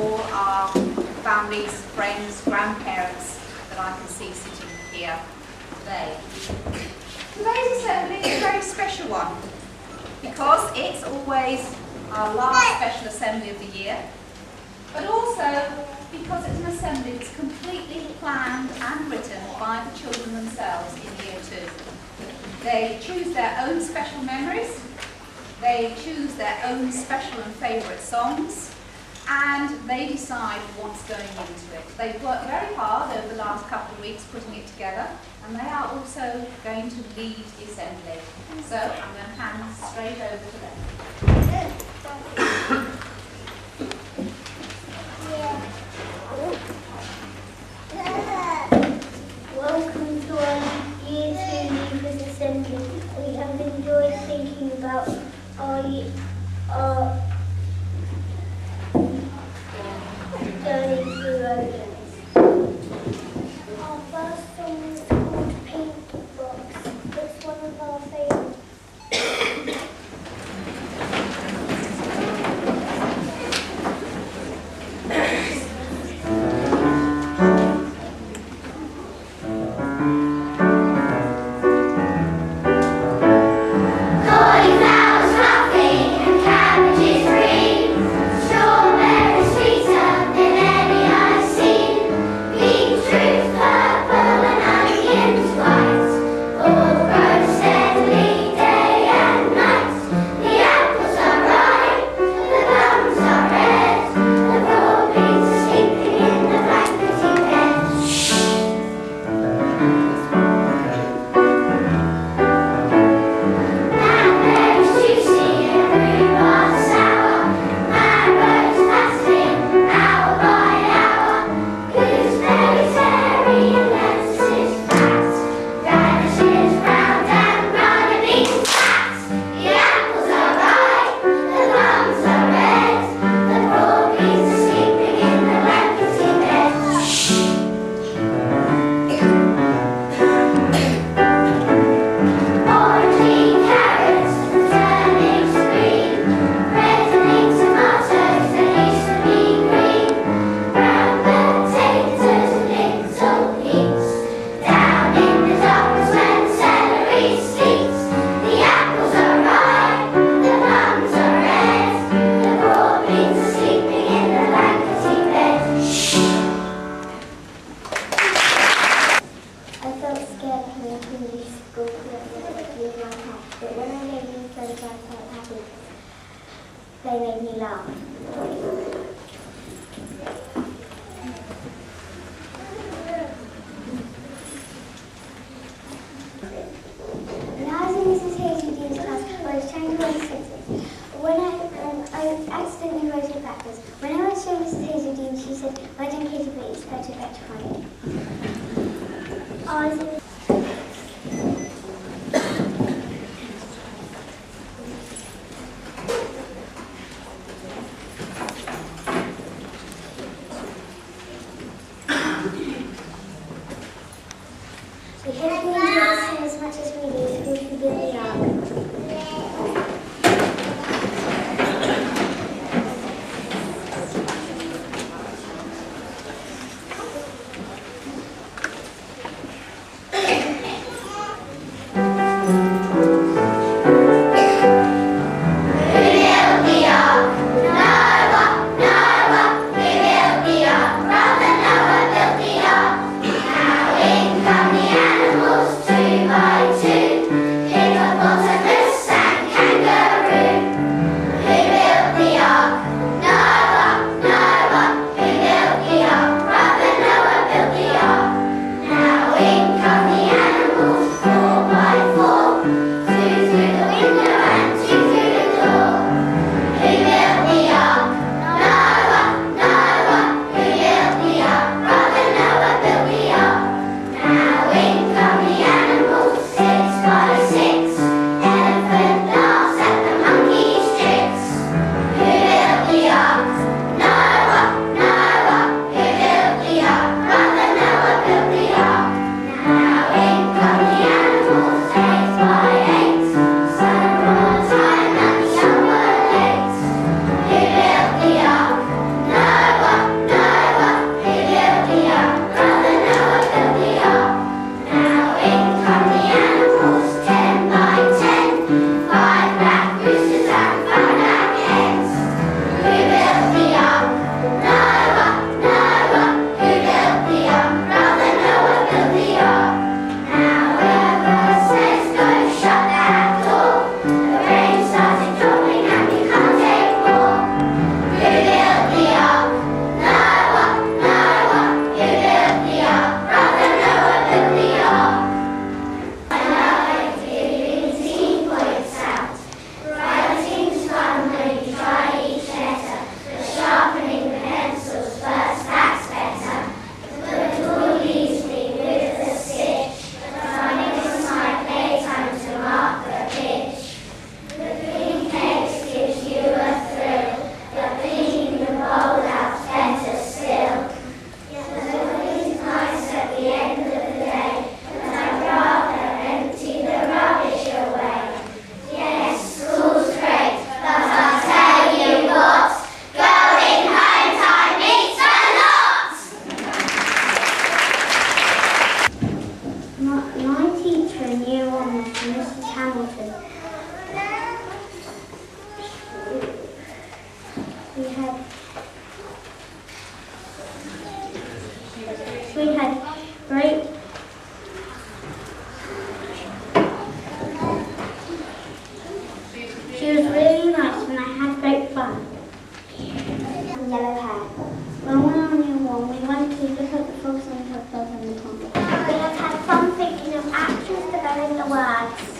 all our families, friends, grandparents that I can see sitting here today. Today's assembly is a very special one because it's always our last special assembly of the year, but also because it's an assembly that's completely planned and written by the children themselves in year 2. They choose their own special memories, they choose their own special and favourite songs, and they decide what's going into it. They've worked very hard over the last couple of weeks putting it together, and they are also going to lead the assembly. So I'm going to hand straight over to them. Welcome to our Year 2 Leavers Assembly. We have enjoyed thinking about our journey through Oatlands. Our first song is called Pink Box. It's one of our favourites. They made me laugh. When I was in Mrs. Hazeldean's class, I was trying to write sentences. When I accidentally wrote it backwards. When I went to Mrs. Hazeldean, she said, "Why don't you expect it rectifying it?" I was in We hope you enjoy this as much as we do, so we can build the ark. We had great She was really nice and I had great fun. Yellow hair. When we were on year one, we went to look at the frogs and the frogs and the pond. We have had fun thinking of actions to go in the words.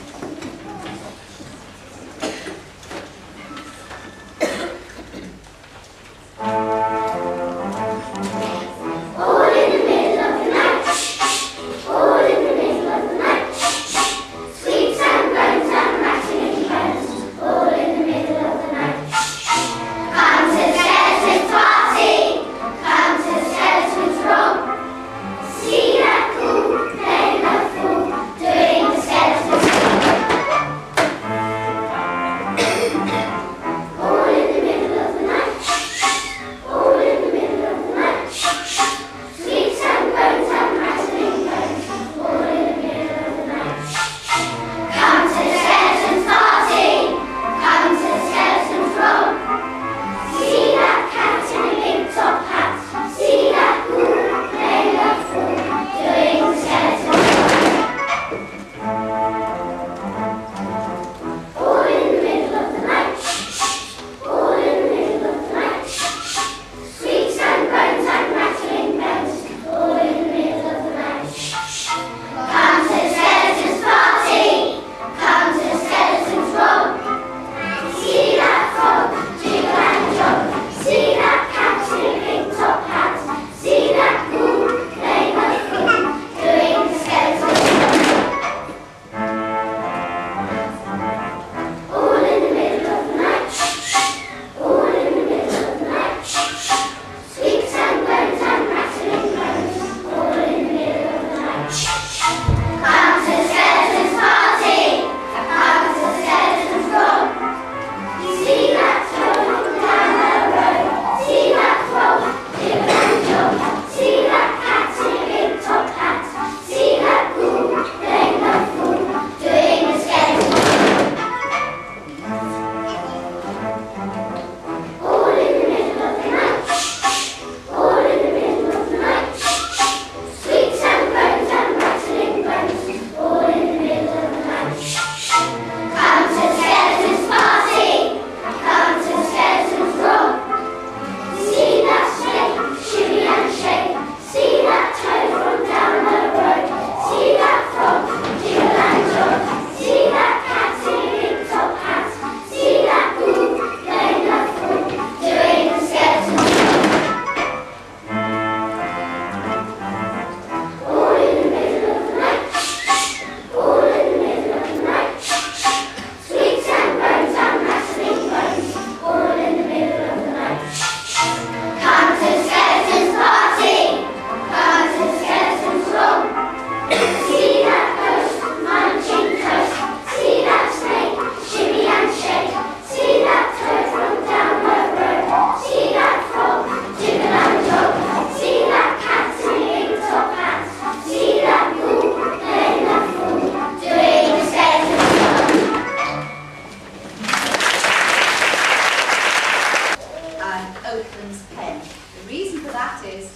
Oatlands pen. The reason for that is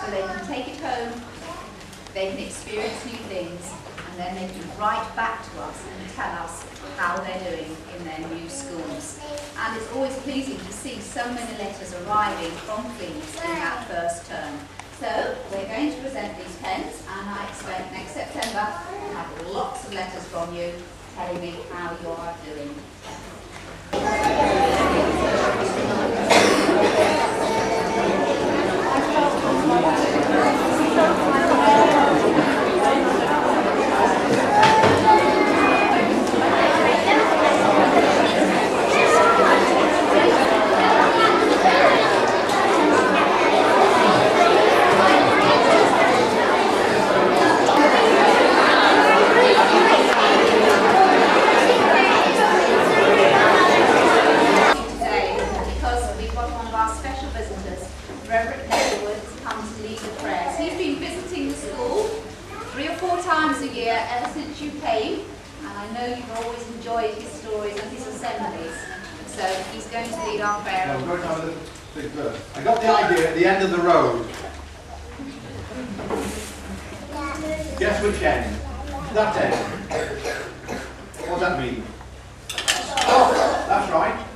so they can take it home, they can experience new things, and then they can write back to us and tell us how they're doing in their new schools. And it's always pleasing to see so many letters arriving from Cleves in that first term. So we're going to present these pens, and I expect next September to have lots of letters from you telling me how you are doing. Ever since you came, and I know you've always enjoyed his stories and his assemblies. So he's going to lead our prayer. No, we're going to have a big verse. I got the idea at the end of the road. Guess which end? That end. What does that mean? Stop. That's right.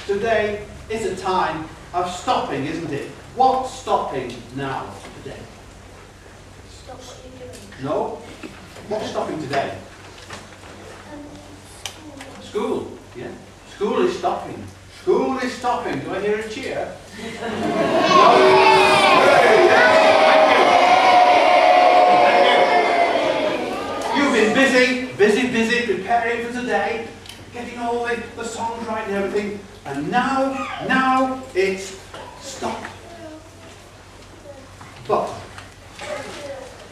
Today is a time of stopping, isn't it? What's stopping now, today? Stop what you're doing. No? What's stopping today? School. Yeah. School is stopping. School is stopping. Do I hear a cheer? No? Hey, thank you. You've been busy preparing for today, getting all the songs right and everything, and now it's stop. But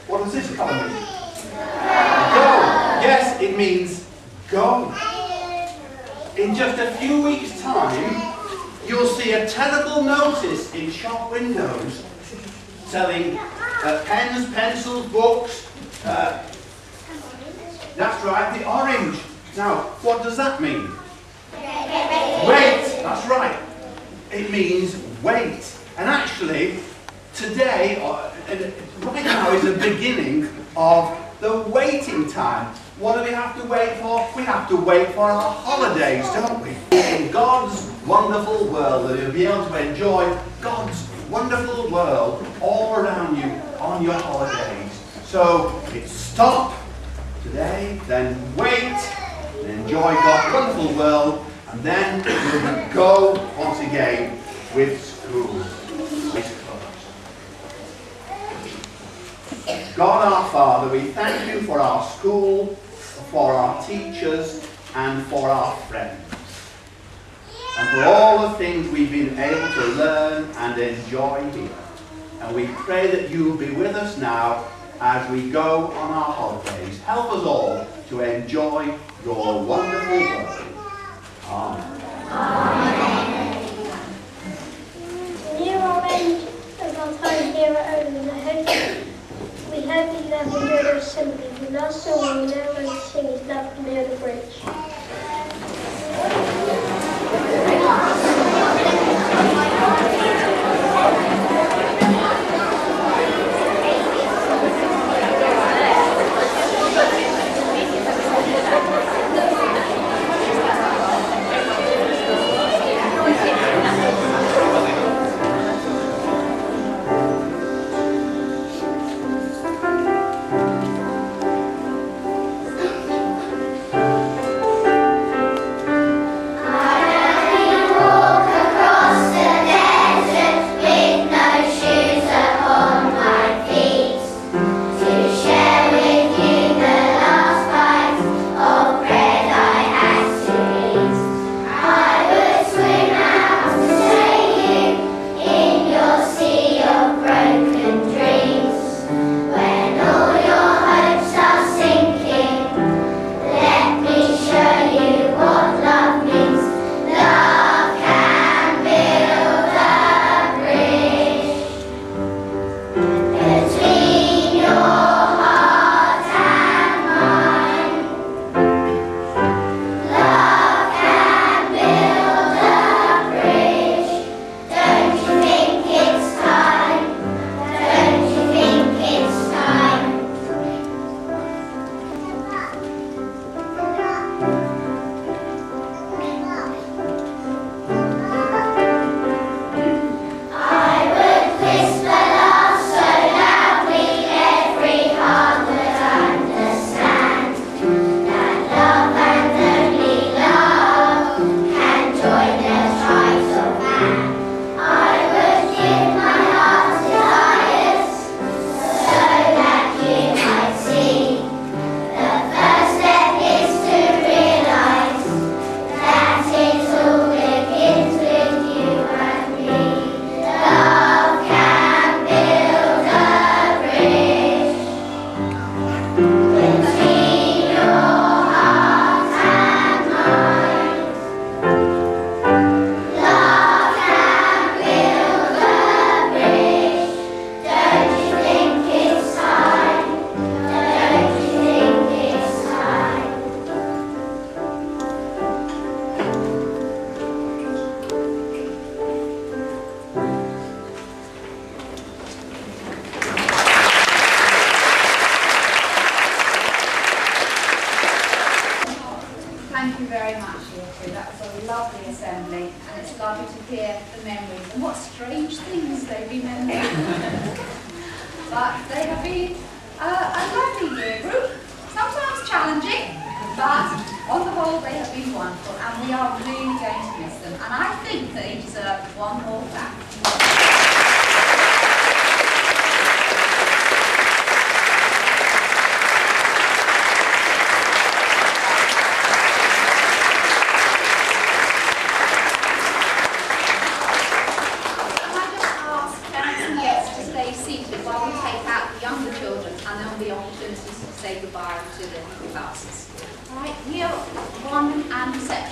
what does this colour mean? Go. Yes, it means go. In just a few weeks' time, you'll see a terrible notice in shop windows selling pens, pencils, books. That's right, the orange. Now, what does that mean? Wait. That's right. It means wait. And actually, today, right now, is the beginning of the waiting time. What do we have to wait for? We have to wait for our holidays, don't we? In God's wonderful world, that you'll be able to enjoy God's wonderful world all around you on your holidays. So it's stop today, then wait, and enjoy God's wonderful world, and then we'll go once again with school. God our Father, we thank you for our school, for our teachers, and for our friends. And for all the things we've been able to learn and enjoy here. And we pray that you will be with us now as we go on our holidays. Help us all to enjoy your wonderful world. Amen. Amen. Near our end of our time here at Oatlands, we hope that you have enjoyed our assembly. The last song we're now going to sing is Love Near the Bridge. strange things they remember. But they have been a lovely year group, sometimes challenging, but on the whole they have been wonderful, and we are really going to miss them. And I think they deserve one more clap. Say goodbye to the classes. All right, year 1 and reception.